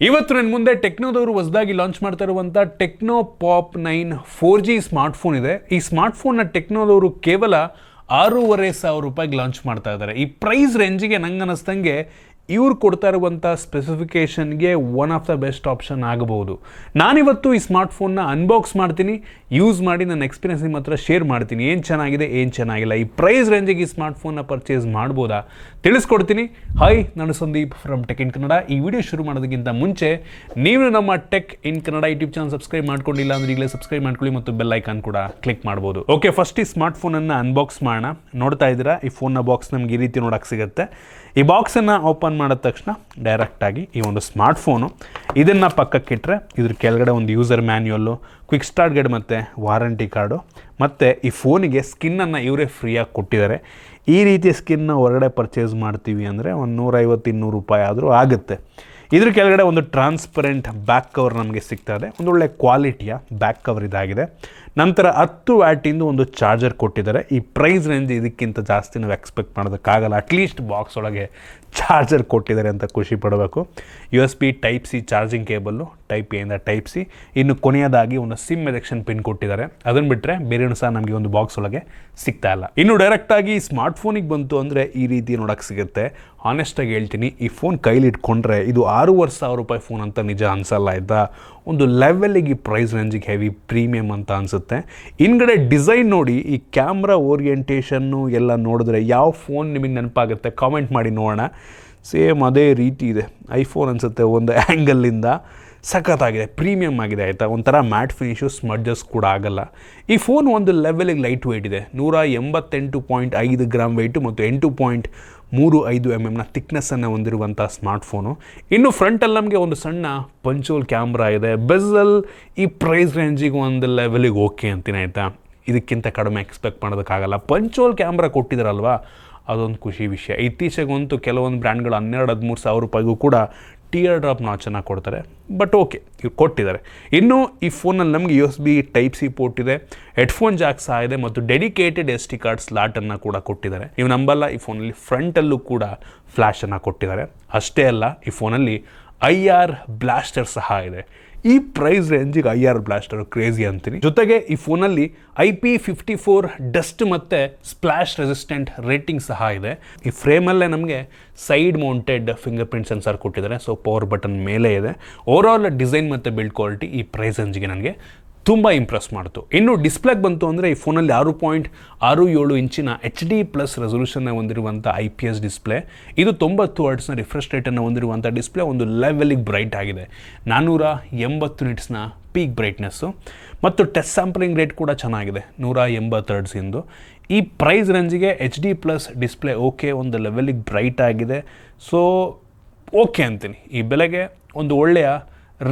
ಇವತ್ತು ನನ್ನ ಮುಂದೆ ಟೆಕ್ನೋದವರು ಹೊಸದಾಗಿ ಲಾಂಚ್ ಮಾಡ್ತಾ ಇರುವಂಥ ಟೆಕ್ನೋ ಪಾಪ್ 9 4G ಸ್ಮಾರ್ಟ್ಫೋನ್ ಇದೆ. ಈ ಸ್ಮಾರ್ಟ್ಫೋನ್ನ ಟೆಕ್ನೋದವರು ಕೇವಲ 6,500 ಲಾಂಚ್ ಮಾಡ್ತಾ ಇದ್ದಾರೆ. ಈ ಪ್ರೈಸ್ ರೇಂಜಿಗೆ ನಂಗೆ ಅನ್ನಿಸ್ದಂಗೆ ಇವ್ರು ಕೊಡ್ತಾ ಇರುವಂಥ ಸ್ಪೆಸಿಫಿಕೇಷನ್ಗೆ one of the best option ಆಗಬಹುದು. ನಾನಿವತ್ತು ಈ ಸ್ಮಾರ್ಟ್ಫೋನ್ನ ಅನ್ಬಾಕ್ಸ್ ಮಾಡ್ತೀನಿ, ಯೂಸ್ ಮಾಡಿ ನನ್ನ ಎಕ್ಸ್ಪೀರಿಯನ್ಸ್ ನಿಮ್ಮ ಹತ್ರ ಶೇರ್ ಮಾಡ್ತೀನಿ. ಏನು ಚೆನ್ನಾಗಿದೆ, ಏನು ಚೆನ್ನಾಗಿಲ್ಲ, ಈ ಪ್ರೈಸ್ ರೇಂಜಿಗೆ ಈ ಸ್ಮಾರ್ಟ್ಫೋನ್ನ ಪರ್ಚೇಸ್ ಮಾಡ್ಬೋದಾ ತಿಳಿಸ್ಕೊಡ್ತೀನಿ. ಹಾಯ್, ನಾನು Sandeep from tech in Kannada. ಈ ವಿಡಿಯೋ ಶುರು ಮಾಡೋದಕ್ಕಿಂತ ಮುಂಚೆ ನೀವು ನಮ್ಮ tech in Kannada YouTube channel subscribe ಮಾಡ್ಕೊಂಡಿಲ್ಲ ಅಂದರೆ ಈಗಲೇ ಸಬ್ಸ್ಕ್ರೈಬ್ ಮಾಡ್ಕೊಳ್ಳಿ ಮತ್ತು ಬೆಲ್ ಐಕಾನ್ ಕೂಡ ಕ್ಲಿಕ್ ಮಾಡ್ಬೋದು. ಓಕೆ, ಫಸ್ಟ್ ಈ ಸ್ಮಾರ್ಟ್ಫೋನನ್ನು ಅನ್ಬಾಕ್ಸ್ ಮಾಡೋಣ. ನೋಡ್ತಾ ಇದ್ದೀರಾ, ಈ ಫೋನ್ನ ಬಾಕ್ಸ್ ನಮ್ಗೆ ಈ ರೀತಿ ನೋಡೋಕ್ಕೆ ಸಿಗುತ್ತೆ. ಈ ಬಾಕ್ಸನ್ನು ಓಪನ್ ಮಾಡಿದ ತಕ್ಷಣ ಡೈರೆಕ್ಟಾಗಿ ಈ ಒಂದು ಸ್ಮಾರ್ಟ್ಫೋನು ಇದನ್ನು ಪಕ್ಕಕ್ಕಿಟ್ಟರೆ ಇದ್ರ ಕೆಳಗಡೆ ಒಂದು ಯೂಸರ್ ಮ್ಯಾನ್ಯುಯಲ್ಲು, ಕ್ವಿಕ್ ಸ್ಟಾರ್ಟ್ ಗೈಡ್ ಮತ್ತು ವಾರಂಟಿ ಕಾರ್ಡು ಮತ್ತು ಈ ಫೋನಿಗೆ ಸ್ಕಿನ್ನನ್ನು ಇವರೇ ಫ್ರೀಯಾಗಿ ಕೊಟ್ಟಿದ್ದಾರೆ. ಈ ರೀತಿಯ ಸ್ಕಿನ್ನ ಹೊರಗಡೆ ಪರ್ಚೇಸ್ ಮಾಡ್ತೀವಿ ಅಂದರೆ ಒಂದು 150-200 ರೂಪಾಯಿ ಆದರೂ ಆಗುತ್ತೆ. ಇದ್ರ ಕೆಳಗಡೆ ಒಂದು ಟ್ರಾನ್ಸ್ಪರೆಂಟ್ ಬ್ಯಾಕ್ ಕವರ್ ನಮಗೆ ಸಿಗ್ತಾ ಇದೆ. ಒಂದು ಒಳ್ಳೆ ಕ್ವಾಲಿಟಿಯ ಬ್ಯಾಕ್ ಕವರ್ ಇದಾಗಿದೆ. ನಂತರ 10 ವ್ಯಾಟಿಂದು ಒಂದು ಚಾರ್ಜರ್ ಕೊಟ್ಟಿದ್ದಾರೆ. ಈ ಪ್ರೈಸ್ ರೇಂಜ್ ಇದಕ್ಕಿಂತ ಜಾಸ್ತಿ ನಾವು ಎಕ್ಸ್ಪೆಕ್ಟ್ ಮಾಡೋದಕ್ಕಾಗಲ್ಲ. ಅಟ್ಲೀಸ್ಟ್ ಬಾಕ್ಸ್ ಒಳಗೆ ಚಾರ್ಜರ್ ಕೊಟ್ಟಿದ್ದಾರೆ ಅಂತ ಖುಷಿ ಪಡಬೇಕು. USB Type-C charging cable, Type A ಇಂದ Type-C. ಇನ್ನು ಕೊನೆಯದಾಗಿ ಒಂದು ಸಿಮ್ ಎಜೆಕ್ಷನ್ ಪಿನ್ ಕೊಟ್ಟಿದ್ದಾರೆ. ಅದನ್ನು ಬಿಟ್ಟರೆ ಬೇರೆಯೂ ಸಹ ನಮಗೆ ಒಂದು ಬಾಕ್ಸ್ ಒಳಗೆ ಸಿಗ್ತಾ ಇಲ್ಲ. ಇನ್ನು ಡೈರೆಕ್ಟಾಗಿ ಸ್ಮಾರ್ಟ್ಫೋನಿಗೆ ಬಂತು ಅಂದರೆ ಈ ರೀತಿ ನೋಡೋಕ್ಕೆ ಸಿಗುತ್ತೆ. ಆನೆಸ್ಟಾಗಿ ಹೇಳ್ತೀನಿ, ಈ ಫೋನ್ ಕೈಲಿ ಇಟ್ಕೊಂಡ್ರೆ ಇದು 6,500 ರೂಪಾಯಿ ಫೋನ್ ಅಂತ ನಿಜ ಅನಿಸಲ್ಲ. ಆಯಿತಾ, ಒಂದು ಲೆವೆಲಿಗೆ ಈ ಪ್ರೈಸ್ ರೇಂಜಿಗೆ ಹೆವಿ ಪ್ರೀಮಿಯಮ್ ಅಂತ ಅನಿಸುತ್ತೆ. ಹಿಂದ್ಗಡೆ ಡಿಸೈನ್ ನೋಡಿ, ಈ ಕ್ಯಾಮ್ರಾ ಓರಿಯೆಂಟೇಷನ್ನು ಎಲ್ಲ ನೋಡಿದ್ರೆ ಯಾವ ಫೋನ್ ನಿಮಗೆ ನೆನಪಾಗುತ್ತೆ ಕಾಮೆಂಟ್ ಮಾಡಿ ನೋಡೋಣ. ಸೇಮ್ ಅದೇ ರೀತಿ ಇದೆ. ಐಫೋನ್ ಅನಿಸುತ್ತೆ ಒಂದು ಆ್ಯಂಗಲ್ಲಿಂದ. ಸಖತ್ತಾಗಿದೆ, ಪ್ರೀಮಿಯಮ್ ಆಗಿದೆ. ಆಯಿತಾ, ಒಂಥರ ಮ್ಯಾಟ್ ಫಿನಿಶು, ಸ್ಮಡ್ಜಸ್ ಕೂಡ ಆಗಲ್ಲ. ಈ ಫೋನ್ ಒಂದು ಲೆವೆಲಿಗೆ ಲೈಟ್ ವೆಯ್ಟ್ ಇದೆ. 188.5 ಗ್ರಾಮ್ ವೆಯ್ಟು ಮತ್ತು 8.35 mm ಥಿಕ್ನೆಸ್ಸನ್ನು ಹೊಂದಿರುವಂಥ ಸ್ಮಾರ್ಟ್ಫೋನು. ಇನ್ನು ಫ್ರಂಟಲ್ಲಿ ನಮಗೆ ಒಂದು ಸಣ್ಣ ಪಂಚೋಲ್ ಕ್ಯಾಮ್ರಾ ಇದೆ. ಬೆಝಲ್ ಈ ಪ್ರೈಸ್ ರೇಂಜಿಗೆ ಒಂದು ಲೆವೆಲಿಗೆ ಓಕೆ ಅಂತೀನಿ. ಆಯಿತಾ, ಇದಕ್ಕಿಂತ ಕಡಿಮೆ ಎಕ್ಸ್ಪೆಕ್ಟ್ ಮಾಡೋದಕ್ಕಾಗಲ್ಲ. ಪಂಚೋಲ್ ಕ್ಯಾಮ್ರಾ ಕೊಟ್ಟಿದ್ದಾರಲ್ವಾ, ಅದೊಂದು ಖುಷಿ ವಿಷಯ. ಇತ್ತೀಚೆಗಂತೂ ಕೆಲವೊಂದು ಬ್ರ್ಯಾಂಡ್ಗಳು 12-13 ಸಾವಿರ ರೂಪಾಯಿಗೂ ಕೂಡ ಟಿಯರ್ ಡ್ರಾಪ್ ನಾಚನ್ನು ಕೊಡ್ತಾರೆ. ಬಟ್ ಓಕೆ, ಇವ್ರು ಕೊಟ್ಟಿದ್ದಾರೆ. ಇನ್ನು ಈ ಫೋನಲ್ಲಿ ನಮಗೆ USB Type-C ಪೋರ್ಟ್ ಇದೆ, ಹೆಡ್ಫೋನ್ ಜಾಕ್ ಸಹ ಇದೆ ಮತ್ತು ಡೆಡಿಕೇಟೆಡ್ SD ಕಾರ್ಡ್ ಸ್ಲಾಟನ್ನು ಕೂಡ ಕೊಟ್ಟಿದ್ದಾರೆ. ನೀವು ನಂಬಲ್ಲ, ಈ ಫೋನಲ್ಲಿ ಫ್ರಂಟಲ್ಲೂ ಕೂಡ ಫ್ಲ್ಯಾಶನ್ನು ಕೊಟ್ಟಿದ್ದಾರೆ. ಅಷ್ಟೇ ಅಲ್ಲ, ಈ ಫೋನಲ್ಲಿ IR ಬ್ಲಾಸ್ಟರ್ ಸಹ ಇದೆ. ಈ ಪ್ರೈಸ್ ರೇಂಜಿಗೆ IR ಬ್ಲಾಸ್ಟರ್ ಕ್ರೇಜಿ ಅಂತೀನಿ. ಜೊತೆಗೆ ಈ ಫೋನಲ್ಲಿ IP54 ಡಸ್ಟ್ ಮತ್ತು ಸ್ಪ್ಲಾಶ್ ರೆಸಿಸ್ಟೆಂಟ್ ರೇಟಿಂಗ್ ಸಹ ಇದೆ. ಈ ಫ್ರೇಮಲ್ಲೇ ನಮಗೆ side mounted finger print sensor ಕೊಟ್ಟಿದ್ದಾರೆ. ಸೊ ಪವರ್ ಬಟನ್ ಮೇಲೆ ಇದೆ. ಓವರಾಲ್ ಡಿಸೈನ್ ಮತ್ತು ಬಿಲ್ಡ್ ಕ್ವಾಲಿಟಿ ಈ ಪ್ರೈಸ್ ರೇಂಜಿಗೆ ನನಗೆ ತುಂಬ ಇಂಪ್ರೆಸ್ ಮಾಡ್ತು. ಇನ್ನು ಡಿಸ್ಪ್ಲೇಗೆ ಬಂತು ಅಂದರೆ ಈ ಫೋನಲ್ಲಿ 6.67 ಇಂಚಿನ HD+ ರೆಸೊಲ್ಯೂಷನ್ನ ಹೊಂದಿರುವಂಥ IPS ಡಿಸ್ಪ್ಲೇ. ಇದು 90 ಹರ್ಟ್ಸ್ನ ರಿಫ್ರೆಶ್ ರೇಟನ್ನು ಹೊಂದಿರುವಂಥ ಡಿಸ್ಪ್ಲೇ. ಒಂದು ಲೆವೆಲಿಗೆ ಬ್ರೈಟ್ ಆಗಿದೆ. 480 ನಿಟ್ಸ್ನ ಪೀಕ್ ಬ್ರೈಟ್ನೆಸ್ಸು ಮತ್ತು ಟೆಸ್ಟ್ ಸ್ಯಾಂಪಲಿಂಗ್ ರೇಟ್ ಕೂಡ ಚೆನ್ನಾಗಿದೆ, 180 ಹರ್ಟ್ಸಿಂದು. ಈ ಪ್ರೈಸ್ ರೇಂಜಿಗೆ HD+ ಡಿಸ್ಪ್ಲೇ ಓಕೆ, ಒಂದು ಲೆವೆಲಿಗೆ ಬ್ರೈಟ್ ಆಗಿದೆ. ಸೊ ಓಕೆ ಅಂತೀನಿ. ಈ ಬೆಲೆಗೆ ಒಂದು ಒಳ್ಳೆಯ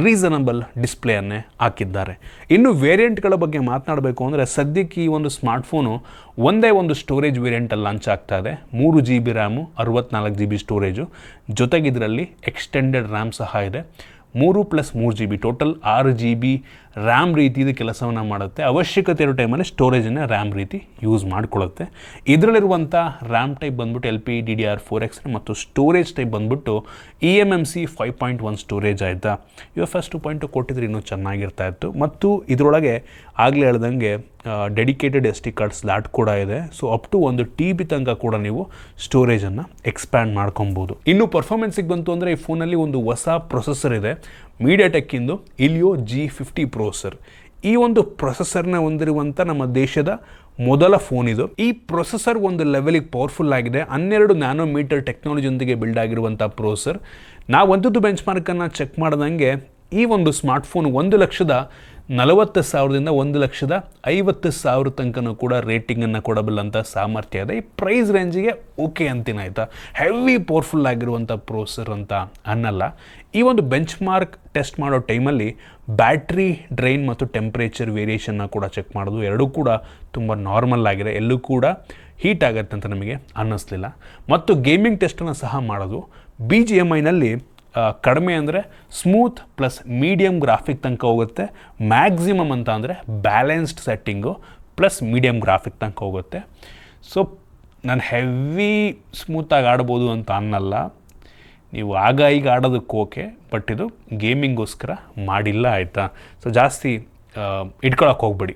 ರೀಸನಬಲ್ ಡಿಸ್ಪ್ಲೇಯನ್ನೇ ಹಾಕಿದ್ದಾರೆ. ಇನ್ನು ವೇರಿಯಂಟ್ಗಳ ಬಗ್ಗೆ ಮಾತನಾಡಬೇಕು ಅಂದರೆ ಸದ್ಯಕ್ಕೆ ಈ ಒಂದು ಸ್ಮಾರ್ಟ್ಫೋನು ಒಂದೇ ಒಂದು ಸ್ಟೋರೇಜ್ ವೇರಿಯಂಟಲ್ಲಿ ಲಾಂಚ್ ಆಗ್ತಾ ಇದೆ. 3 GB ರ್ಯಾಮು, 64 GB ಸ್ಟೋರೇಜು. ಜೊತೆಗೆ ಇದರಲ್ಲಿ ಎಕ್ಸ್ಟೆಂಡೆಡ್ ರ್ಯಾಮ್ ಸಹ ಇದೆ. 3+3 GB ಟೋಟಲ್ 6 GB ರ್ಯಾಮ್ ರೀತಿ ಇದು ಕೆಲಸವನ್ನು ಮಾಡುತ್ತೆ. ಅವಶ್ಯಕತೆ ಇರೋ ಟೈಮಲ್ಲಿ ಸ್ಟೋರೇಜನ್ನು ರ್ಯಾಮ್ ರೀತಿ ಯೂಸ್ ಮಾಡಿಕೊಳ್ಳುತ್ತೆ. ಇದರಲ್ಲಿರುವಂಥ ರ್ಯಾಮ್ ಟೈಪ್ ಬಂದ್ಬಿಟ್ಟು LPDDR4X ಮತ್ತು ಸ್ಟೋರೇಜ್ ಟೈಪ್ ಬಂದ್ಬಿಟ್ಟು eMMC 5.1 ಸ್ಟೋರೇಜ್. ಆಯಿತಾ, UFS 2.2 ಕೊಟ್ಟಿದ್ರೆ ಇನ್ನೂ ಚೆನ್ನಾಗಿರ್ತಾ ಇತ್ತು. ಮತ್ತು ಇದರೊಳಗೆ ಆಗಲೇ ಹೇಳ್ದಂಗೆ ಡೆಡಿಕೇಟೆಡ್ SD ಕಾರ್ಡ್ ಸ್ಲಾಟ್ ಕೂಡ ಇದೆ. ಸೊ ಅಪ್ ಟು 1 TB ತನಕ ಕೂಡ ನೀವು ಸ್ಟೋರೇಜನ್ನು ಎಕ್ಸ್ಪ್ಯಾಂಡ್ ಮಾಡ್ಕೊಬೋದು. ಇನ್ನು ಪರ್ಫಾರ್ಮೆನ್ಸಿಗೆ ಬಂತು ಅಂದರೆ ಈ ಫೋನಲ್ಲಿ ಒಂದು ಹೊಸ ಪ್ರೊಸೆಸರ್ ಇದೆ, MediaTekಇಂದು Helio G50 ಪ್ರೊಸೆಸರ್. ಈ ಒಂದು ಪ್ರೊಸೆಸರ್ನ ಹೊಂದಿರುವಂಥ ನಮ್ಮ ದೇಶದ ಮೊದಲ ಫೋನ್ ಇದು. ಈ ಪ್ರೊಸೆಸರ್ ಒಂದು ಲೆವೆಲಿಗೆ ಪವರ್ಫುಲ್ ಆಗಿದೆ. 12 ನ್ಯಾನೋಮೀಟರ್ ಟೆಕ್ನಾಲಜಿಯೊಂದಿಗೆ ಬಿಲ್ಡ್ ಆಗಿರುವಂಥ ಪ್ರೊಸೆಸರ್. ನಾವು ಒಂದದ್ದು ಬೆಂಚ್ ಮಾರ್ಕನ್ನು ಚೆಕ್ ಮಾಡ್ದಂಗೆ ಈ ಒಂದು ಸ್ಮಾರ್ಟ್ಫೋನ್ 1,40,000ದಿಂದ 1,50,000 ತನಕನೂ ಕೂಡ ರೇಟಿಂಗನ್ನು ಕೊಡಬಲ್ಲಂಥ ಸಾಮರ್ಥ್ಯ ಇದೆ. ಈ ಪ್ರೈಸ್ ರೇಂಜಿಗೆ ಓಕೆ ಅಂತೀನಿ. ಆಯಿತಾ, ಹೆವಿ ಪವರ್ಫುಲ್ ಆಗಿರುವಂಥ ಪ್ರೊಸೆಸರ್ ಅಂತ ಅನ್ನಲ್ಲ. ಈ ಒಂದು ಬೆಂಚ್ ಮಾರ್ಕ್ ಟೆಸ್ಟ್ ಮಾಡೋ ಟೈಮಲ್ಲಿ ಬ್ಯಾಟ್ರಿ ಡ್ರೈನ್ ಮತ್ತು ಟೆಂಪ್ರೇಚರ್ ವೇರಿಯೇಷನ್ನ ಕೂಡ ಚೆಕ್ ಮಾಡೋದು. ಎರಡೂ ಕೂಡ ತುಂಬ ನಾರ್ಮಲ್ ಆಗಿದೆ. ಎಲ್ಲೂ ಕೂಡ ಹೀಟ್ ಆಗುತ್ತೆ ಅಂತ ನಮಗೆ ಅನ್ನಿಸ್ಲಿಲ್ಲ. ಮತ್ತು ಗೇಮಿಂಗ್ ಟೆಸ್ಟನ್ನು ಸಹ ಮಾಡೋದು. BGMIನಲ್ಲಿ ಕಡಿಮೆ ಅಂದರೆ ಸ್ಮೂತ್ ಪ್ಲಸ್ ಮೀಡಿಯಮ್ ಗ್ರಾಫಿಕ್ ತನಕ ಹೋಗುತ್ತೆ. ಮ್ಯಾಕ್ಸಿಮಮ್ ಅಂತ ಅಂದರೆ balanced setting plus medium graphic ತನಕ ಹೋಗುತ್ತೆ. ಸೊ ನಾನು ಹೆವಿ ಸ್ಮೂತಾಗಿ ಆಡ್ಬೋದು ಅಂತ ಅನ್ನಲ್ಲ. ನೀವು ಆಗ ಈಗ ಆಡೋದಕ್ಕೆ ಓಕೆ, ಬಟ್ ಇದು ಗೇಮಿಂಗೋಸ್ಕರ ಮಾಡಿಲ್ಲ ಆಯಿತಾ. ಸೊ ಜಾಸ್ತಿ ಇಟ್ಕೊಳಕ್ಕೆ ಹೋಗ್ಬೇಡಿ,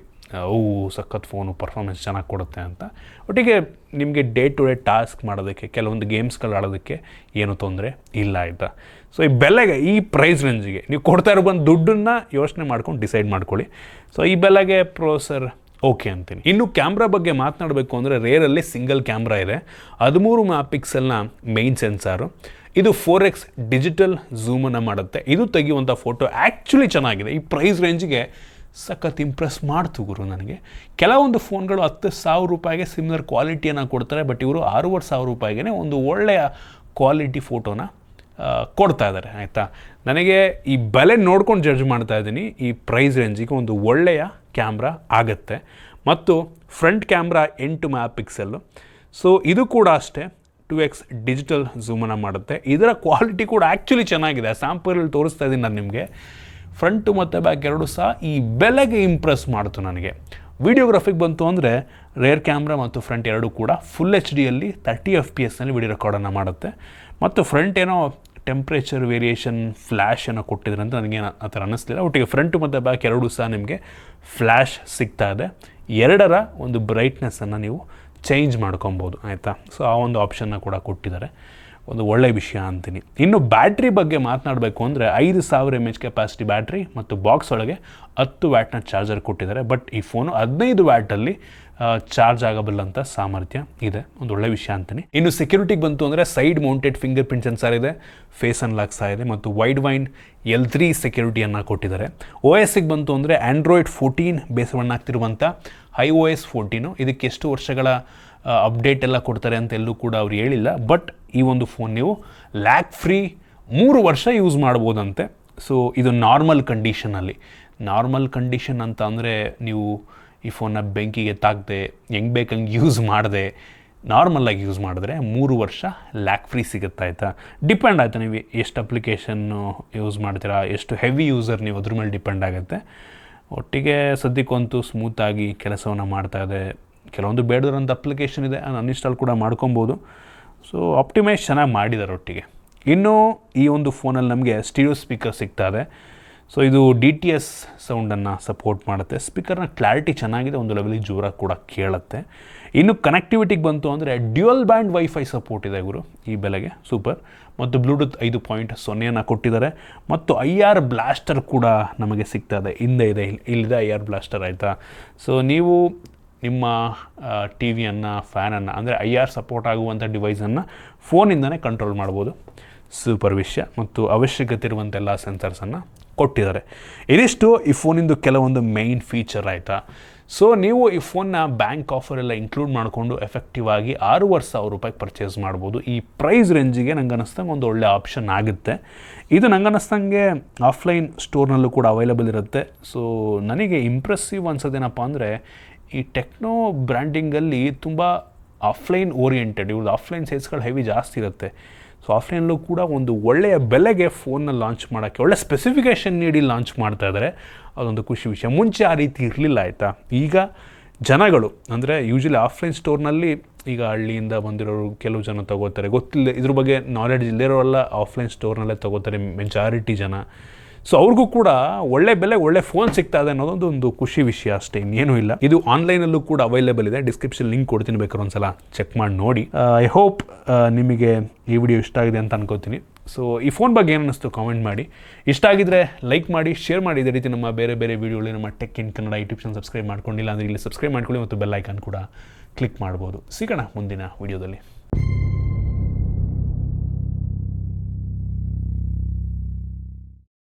ಸಖತ್ ಫೋನು ಪರ್ಫಾರ್ಮೆನ್ಸ್ ಚೆನ್ನಾಗಿ ಕೊಡುತ್ತೆ ಅಂತ. ಒಟ್ಟಿಗೆ ನಿಮಗೆ ಡೇ ಟು ಡೇ ಟಾಸ್ಕ್ ಮಾಡೋದಕ್ಕೆ, ಕೆಲವೊಂದು ಗೇಮ್ಸ್ಗಳು ಆಡೋದಕ್ಕೆ ಏನು ತೊಂದರೆ ಇಲ್ಲ ಆಯಿತಾ. ಸೊ ಈ ಬೆಲೆಗೆ, ಈ ಪ್ರೈಸ್ ರೇಂಜಿಗೆ ನೀವು ಕೊಡ್ತಾ ಇರೋ ಬಂದು ದುಡ್ಡನ್ನು ಯೋಚನೆ ಮಾಡ್ಕೊಂಡು ಡಿಸೈಡ್ ಮಾಡ್ಕೊಳ್ಳಿ. ಸೊ ಈ ಬೆಲೆಗೆ ಪ್ರೊಸೆಸರ್ ಓಕೆ ಅಂತೀನಿ. ಇನ್ನು ಕ್ಯಾಮ್ರಾ ಬಗ್ಗೆ ಮಾತನಾಡಬೇಕು ಅಂದರೆ ರೇರಲ್ಲಿ ಸಿಂಗಲ್ ಕ್ಯಾಮ್ರಾ ಇದೆ, 13 ಮೆಗಾಪಿಕ್ಸೆಲ್ನ ಮೇಯ್ನ್ ಸೆನ್ಸಾರು. ಇದು 4x ಡಿಜಿಟಲ್ ಝೂಮನ್ನು ಮಾಡುತ್ತೆ. ಇದು ತೆಗೆಯುವಂಥ ಫೋಟೋ ಆ್ಯಕ್ಚುಲಿ ಚೆನ್ನಾಗಿದೆ. ಈ ಪ್ರೈಸ್ ರೇಂಜಿಗೆ ಸಖತ್ ಇಂಪ್ರೆಸ್ ಮಾಡ್ತು ಗುರು ನನಗೆ. ಕೆಲವೊಂದು ಫೋನ್ಗಳು 10,000 ರೂಪಾಯಿಗೆ ಸಿಮಿಲರ್ ಕ್ವಾಲಿಟಿಯನ್ನು ಕೊಡ್ತಾರೆ, ಬಟ್ ಇವರು 6,500 ರೂಪಾಯಿಗೆ ಒಂದು ಒಳ್ಳೆಯ ಕ್ವಾಲಿಟಿ ಫೋಟೋನ ಕೊಡ್ತಾ ಇದ್ದಾರೆ ಆಯಿತಾ. ನನಗೆ ಈ ಬೆಲೆ ನೋಡ್ಕೊಂಡು ಜಡ್ಜ್ ಮಾಡ್ತಾ ಇದ್ದೀನಿ. ಈ ಪ್ರೈಸ್ ರೇಂಜಿಗೆ ಒಂದು ಒಳ್ಳೆಯ ಕ್ಯಾಮ್ರಾ ಆಗುತ್ತೆ. ಮತ್ತು ಫ್ರಂಟ್ ಕ್ಯಾಮ್ರಾ 8 ಮೆಗಾಪಿಕ್ಸೆಲ್ಲು. ಸೊ ಇದು ಕೂಡ ಅಷ್ಟೇ 2x ಡಿಜಿಟಲ್ ಝೂಮನ್ನು ಮಾಡುತ್ತೆ. ಇದರ ಕ್ವಾಲಿಟಿ ಕೂಡ ಆ್ಯಕ್ಚುಲಿ ಚೆನ್ನಾಗಿದೆ. ಸ್ಯಾಂಪಲಲ್ಲಿ ತೋರಿಸ್ತಾ ಇದ್ದೀನಿ ನಾನು ನಿಮಗೆ. ಫ್ರಂಟು ಮತ್ತು ಬ್ಯಾಕ್ ಎರಡೂ ಸಹ ಈ ಬೆಲೆಗೆ ಇಂಪ್ರೆಸ್ ಮಾಡ್ತು ನನಗೆ. ವೀಡಿಯೋಗ್ರಫಿಗೆ ಬಂತು ಅಂದರೆ ರೇರ್ ಕ್ಯಾಮ್ರಾ ಮತ್ತು ಫ್ರಂಟ್ ಎರಡೂ ಕೂಡ ಫುಲ್ HD 30 FPS ವಿಡಿಯೋ ರೆಕಾರ್ಡನ್ನು ಮಾಡುತ್ತೆ. ಮತ್ತು ಫ್ರಂಟ್ ಏನೋ ಟೆಂಪ್ರೇಚರ್ ವೇರಿಯೇಷನ್ ಫ್ಲ್ಯಾಶ್ ಏನೋ ಕೊಟ್ಟಿದ್ರೆ ಅಂತ ನನಗೇನು ಆ ಥರ ಅನ್ನಿಸ್ಲಿಲ್ಲ. ಒಟ್ಟಿಗೆ ಫ್ರಂಟು ಮತ್ತು ಬ್ಯಾಕ್ ಎರಡೂ ಸಹ ನಿಮಗೆ ಫ್ಲ್ಯಾಶ್ ಸಿಗ್ತಾ ಇದೆ. ಎರಡರ ಒಂದು ಬ್ರೈಟ್ನೆಸ್ಸನ್ನು ನೀವು ಚೇಂಜ್ ಮಾಡ್ಕೊಬೋದು ಆಯಿತಾ. ಸೊ ಆ ಒಂದು ಆಪ್ಷನ್ನ ಕೂಡ ಕೊಟ್ಟಿದ್ದಾರೆ, ಒಂದು ಒಳ್ಳೆಯ ವಿಷಯ ಅಂತೀನಿ. ಇನ್ನು ಬ್ಯಾಟ್ರಿ ಬಗ್ಗೆ ಮಾತನಾಡಬೇಕು ಅಂದರೆ 5000 mAh ಕೆಪಾಸಿಟಿ ಬ್ಯಾಟ್ರಿ ಮತ್ತು ಬಾಕ್ಸ್ ಒಳಗೆ 10 ವ್ಯಾಟ್ನ ಚಾರ್ಜರ್ ಕೊಟ್ಟಿದ್ದಾರೆ. ಬಟ್ ಈ ಫೋನು 15 ವ್ಯಾಟಲ್ಲಿ ಚಾರ್ಜ್ ಆಗಬಲ್ಲ ಅಂತ ಸಾಮರ್ಥ್ಯ ಇದೆ, ಒಂದು ಒಳ್ಳೆ ವಿಷಯ ಅಂತೀನಿ. ಇನ್ನು ಸೆಕ್ಯೂರಿಟಿಗೆ ಬಂತು ಅಂದರೆ side mounted fingerprint sensor ಇದೆ, ಫೇಸ್ ಅನ್ಲಾಕ್ ಸಹ ಇದೆ ಮತ್ತು ವೈಡ್ ವೈನ್ L3 ಸೆಕ್ಯೂರಿಟಿಯನ್ನು ಕೊಟ್ಟಿದ್ದಾರೆ. OSಗೆ ಬಂತು ಅಂದರೆ Android 14 ಬೇಸವನ್ನು ಆಗ್ತಿರುವಂಥ iOS 14. ಇದಕ್ಕೆ ಎಷ್ಟು ವರ್ಷಗಳ ಅಪ್ಡೇಟ್ ಎಲ್ಲ ಕೊಡ್ತಾರೆ ಅಂತ ಎಲ್ಲೂ ಕೂಡ ಅವ್ರು ಹೇಳಿಲ್ಲ. ಬಟ್ ಈ ಒಂದು ಫೋನ್ ನೀವು ಲ್ಯಾಕ್ ಫ್ರೀ 3 ವರ್ಷ ಯೂಸ್ ಮಾಡ್ಬೋದಂತೆ. ಸೊ ಇದು ನಾರ್ಮಲ್ ಕಂಡೀಷನಲ್ಲಿ. ನಾರ್ಮಲ್ ಕಂಡೀಷನ್ ಅಂತ ಅಂದರೆ ನೀವು ಈ ಫೋನ್ನ ಬೆಂಕಿಗೆ ತಾಕದೆ ಹೆಂಗೆ ಬೇಕಂಗೆ ಯೂಸ್ ಮಾಡದೆ ನಾರ್ಮಲಾಗಿ ಯೂಸ್ ಮಾಡಿದ್ರೆ 3 ವರ್ಷ ಲ್ಯಾಕ್ ಫ್ರೀ ಸಿಗುತ್ತೆ ಆಯಿತಾ. ಡಿಪೆಂಡ್ ಆಯಿತಾ ನೀವು ಎಷ್ಟು ಅಪ್ಲಿಕೇಶನ್ನು ಯೂಸ್ ಮಾಡ್ತೀರಾ, ಎಷ್ಟು ಹೆವಿ ಯೂಸರ್ ನೀವು ಅದ್ರ ಮೇಲೆ ಡಿಪೆಂಡ್ ಆಗುತ್ತೆ. ಒಟ್ಟಿಗೆ ಸದ್ಯಕ್ಕಂತೂ ಸ್ಮೂತಾಗಿ ಕೆಲಸವನ್ನು ಮಾಡ್ತಾ ಇದೆ. ಕೆಲವೊಂದು ಬೇಡದಿರೋಂಥ ಅಪ್ಲಿಕೇಶನ್ ಇದೆ, ಅನ್ಇನ್ಸ್ಟಾಲ್ ಕೂಡ ಮಾಡ್ಕೊಬೋದು. ಸೊ ಆಪ್ಟಿಮೈಸ್ ಚೆನ್ನಾಗಿ ಮಾಡಿದ್ದಾರೆ ಒಟ್ಟಿಗೆ. ಇನ್ನು ಈ ಒಂದು ಫೋನಲ್ಲಿ ನಮಗೆ ಸ್ಟೀರಿಯೋ ಸ್ಪೀಕರ್ ಸಿಗ್ತಾ ಇದೆ. ಸೊ ಇದು DTS ಸೌಂಡನ್ನು ಸಪೋರ್ಟ್ ಮಾಡುತ್ತೆ. ಸ್ಪೀಕರ್ನ ಕ್ಲಾರಿಟಿ ಚೆನ್ನಾಗಿದೆ, ಒಂದು ಲೆವೆಲಿಗೆ ಜೋರಾಗಿ ಕೂಡ ಕೇಳುತ್ತೆ. ಇನ್ನು ಕನೆಕ್ಟಿವಿಟಿಗೆ ಬಂತು ಅಂದರೆ ಡ್ಯುಯಲ್ ಬ್ಯಾಂಡ್ ವೈಫೈ ಸಪೋರ್ಟ್ ಇದೆ ಗುರು ಈ ಬೆಲೆಗೆ, ಸೂಪರ್. ಮತ್ತು ಬ್ಲೂಟೂತ್ 5.0 ಕೊಟ್ಟಿದ್ದಾರೆ. ಮತ್ತು IR ಬ್ಲಾಸ್ಟರ್ ಕೂಡ ನಮಗೆ ಸಿಗ್ತಾ ಇದೆ, ಹಿಂದೆ ಇದೆ, ಇಲ್ಲಿದೆ IR ಬ್ಲಾಸ್ಟರ್ ಆಯಿತಾ. ಸೊ ನೀವು ನಿಮ್ಮ ಟಿವಿಯನ್ನು, ಫ್ಯಾನನ್ನು ಅಂದರೆ IR ಸಪೋರ್ಟ್ ಆಗುವಂಥ ಡಿವೈಸನ್ನು ಫೋನಿಂದನೇ ಕಂಟ್ರೋಲ್ ಮಾಡ್ಬೋದು. ಸೂಪರ್ ವಿಷಯ. ಮತ್ತು ಅವಶ್ಯಕತೆ ಇರುವಂತೆಲ್ಲ ಸೆನ್ಸರ್ಸನ್ನು ಕೊಟ್ಟಿದ್ದಾರೆ. ಇದಿಷ್ಟು ಈ ಫೋನಿಂದು ಕೆಲವೊಂದು ಮೇಯ್ನ್ ಫೀಚರ್ ಆಯಿತಾ. ಸೊ ನೀವು ಈ ಫೋನ್ನ ಬ್ಯಾಂಕ್ ಆಫರೆಲ್ಲ ಇನ್ಕ್ಲೂಡ್ ಮಾಡಿಕೊಂಡು ಎಫೆಕ್ಟಿವ್ ಆಗಿ 6,500 ರೂಪಾಯಿಗೆ ಪರ್ಚೇಸ್ ಮಾಡ್ಬೋದು. ಈ ಪ್ರೈಸ್ ರೇಂಜಿಗೆ ನಂಗೆ ಅನ್ನಿಸ್ತಂಗೆ ಒಂದು ಒಳ್ಳೆ ಆಪ್ಷನ್ ಆಗುತ್ತೆ. ಇದು ನಂಗೆ ಅನ್ನಿಸ್ತಂಗೆ ಆಫ್ಲೈನ್ ಸ್ಟೋರ್ನಲ್ಲೂ ಕೂಡ ಅವೈಲೇಬಲ್ ಇರುತ್ತೆ. ಸೊ ನನಗೆ ಇಂಪ್ರೆಸಿವ್ ಅನ್ಸೋದೇನಪ್ಪ ಅಂದರೆ ಈ ಟೆಕ್ನೋ ಬ್ರ್ಯಾಂಡಿಂಗಲ್ಲಿ ತುಂಬ ಆಫ್ಲೈನ್ ಓರಿಯೆಂಟೆಡ್, ಇವ್ರದ್ದು ಆಫ್ಲೈನ್ ಸೇಲ್ಸ್ಗಳು ಹೆವಿ ಜಾಸ್ತಿ ಇರುತ್ತೆ. ಸೊ ಆಫ್ಲೈನಲ್ಲೂ ಕೂಡ ಒಂದು ಒಳ್ಳೆಯ ಬೆಲೆಗೆ ಫೋನ್ನ ಲಾಂಚ್ ಮಾಡೋಕ್ಕೆ ಒಳ್ಳೆ ಸ್ಪೆಸಿಫಿಕೇಷನ್ ನೀಡಿ ಲಾಂಚ್ ಮಾಡ್ತಾ ಇದ್ದಾರೆ. ಅದೊಂದು ಖುಷಿ ವಿಷಯ. ಮುಂಚೆ ಆ ರೀತಿ ಇರಲಿಲ್ಲ ಆಯಿತಾ. ಈಗ ಜನಗಳು ಅಂದರೆ ಯೂಶ್ವಲಿ ಆಫ್ಲೈನ್ ಸ್ಟೋರ್ನಲ್ಲಿ ಈಗ ಹಳ್ಳಿಯಿಂದ ಬಂದಿರೋರು ಕೆಲವು ಜನ ತೊಗೋತಾರೆ, ಗೊತ್ತಿಲ್ಲ ಇದ್ರ ಬಗ್ಗೆ ನಾಲೆಡ್ಜ್ ಇಲ್ಲದಿರೋಲ್ಲ ಆಫ್ಲೈನ್ ಸ್ಟೋರ್ನಲ್ಲೇ ತೊಗೋತಾರೆ ಮೆಜಾರಿಟಿ ಜನ. ಸೊ ಅವ್ರಿಗೂ ಕೂಡ ಒಳ್ಳೆ ಬೆಲೆ ಒಳ್ಳೆ ಫೋನ್ ಸಿಗ್ತಾ ಇದೆ ಅನ್ನೋದೊಂದು ಒಂದು ಖುಷಿ ವಿಷಯ ಅಷ್ಟೇ, ಇನ್ನೇನೂ ಇಲ್ಲ. ಇದು ಆನ್ಲೈನಲ್ಲೂ ಕೂಡ ಅವೈಲೇಬಲ್ ಇದೆ, ಡಿಸ್ಕ್ರಿಪ್ಷನ್ ಲಿಂಕ್ ಕೊಡ್ತೀನಿ, ಬೇಕಾದ್ರೆ ಒಂದ್ಸಲ ಚೆಕ್ ಮಾಡಿ ನೋಡಿ. ಐ ಹೋಪ್ ನಿಮಗೆ ಈ ವಿಡಿಯೋ ಇಷ್ಟ ಆಗಿದೆ ಅಂತ ಅನ್ಕೋತೀನಿ. ಸೊ ಈ ಫೋನ್ ಬಗ್ಗೆ ಏನು ಅನ್ನಿಸ್ತು ಕಾಮೆಂಟ್ ಮಾಡಿ. ಇಷ್ಟ ಆಗಿದ್ರೆ ಲೈಕ್ ಮಾಡಿ, ಶೇರ್ ಮಾಡಿ. ಇದೇ ರೀತಿ ನಮ್ಮ ಬೇರೆ ಬೇರೆ ವೀಡಿಯೋಗಳು ನಮ್ಮ tech in Kannada YouTube channel subscribe ಮಾಡ್ಕೊಂಡಿಲ್ಲ ಅಂದರೆ ಇಲ್ಲಿ ಸಬ್ಸ್ಕ್ರೈಬ್ ಮಾಡ್ಕೊಳ್ಳಿ ಮತ್ತು ಬೆಲ್ ಐಕಾನ್ ಕೂಡ ಕ್ಲಿಕ್ ಮಾಡ್ಬೋದು. ಸಿಗೋಣ ಮುಂದಿನ ವೀಡಿಯೋದಲ್ಲಿ.